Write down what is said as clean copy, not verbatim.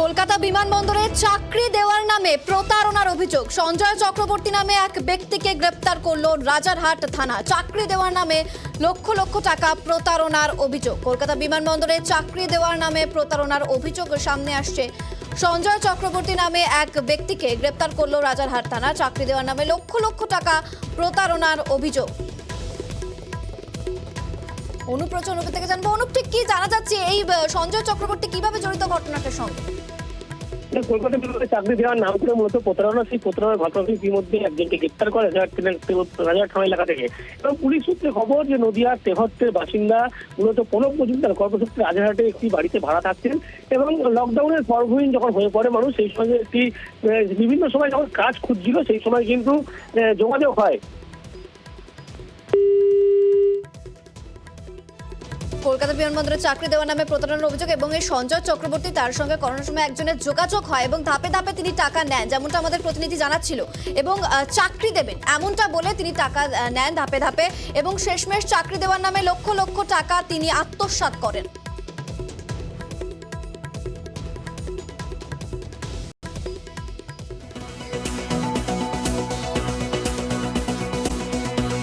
কলকাতা বিমানবন্দরে চাকরি দেওয়ার নামে প্রতারণার অভিযোগ। সঞ্জয় চক্রবর্তী নামে এক ব্যক্তিকে গ্রেপ্তার করলো রাজারহাট থানা। চাকরি দেওয়ার নামে লক্ষ লক্ষ টাকা প্রতারণার অভিযোগ। কলকাতা বিমানবন্দরে চাকরি দেওয়ার নামে প্রতারণার অভিযোগ সামনে আসছে। সঞ্জয় চক্রবর্তী নামে এক ব্যক্তিকে গ্রেপ্তার করলো রাজারহাট থানা। চাকরি দেওয়ার নামে লক্ষ লক্ষ টাকা প্রতারণার অভিযোগ। অনুপ রয়েছে, অনুপ থেকে জানবো। অনুপ, ঠিক কি জানা যাচ্ছে এই সঞ্জয় চক্রবর্তী কিভাবে জড়িত ঘটনাটার সঙ্গে? কলকাতা বিভাগে চাকরি দেওয়ার নাম করে মূলত প্রতারণা, সেই প্রতারণার ঘটনাটি ইতিমধ্যে একজনকে গ্রেপ্তার করে রাজারহাট থানা এলাকা থেকে। এবং পুলিশ সূত্রে খবর যে নদিয়ার তেহট্টের বাসিন্দা মূলত প্রণব মজুমদার কর্মসূত্রে রাজারহাটে একটি বাড়িতে ভাড়া থাকতেন এবং লকডাউনের পরভূমিন যখন হয়ে পড়ে মানুষ, সেই সময় একটি বিভিন্ন সময় যখন কাজ খুঁজছিল সেই সময় কিন্তু যোগাযোগ হয়। কলকাতা বিমানবন্দরে চাকরি দেওয়ার নামে প্রতারণার অভিযোগ এবং এই সঞ্জয় চক্রবর্তী, তার সঙ্গে করোনার সময় একজনের যোগাযোগ হয় এবং ধাপে ধাপে তিনি টাকা নেন, যেমনটা আমাদের প্রতিনিধি জানাচ্ছিল, এবং চাকরি দেবেন এমনটা বলে তিনি টাকা নেন ধাপে ধাপে এবং শেষমেশ চাকরি দেওয়ার নামে লক্ষ লক্ষ টাকা তিনি আত্মসাৎ করেন।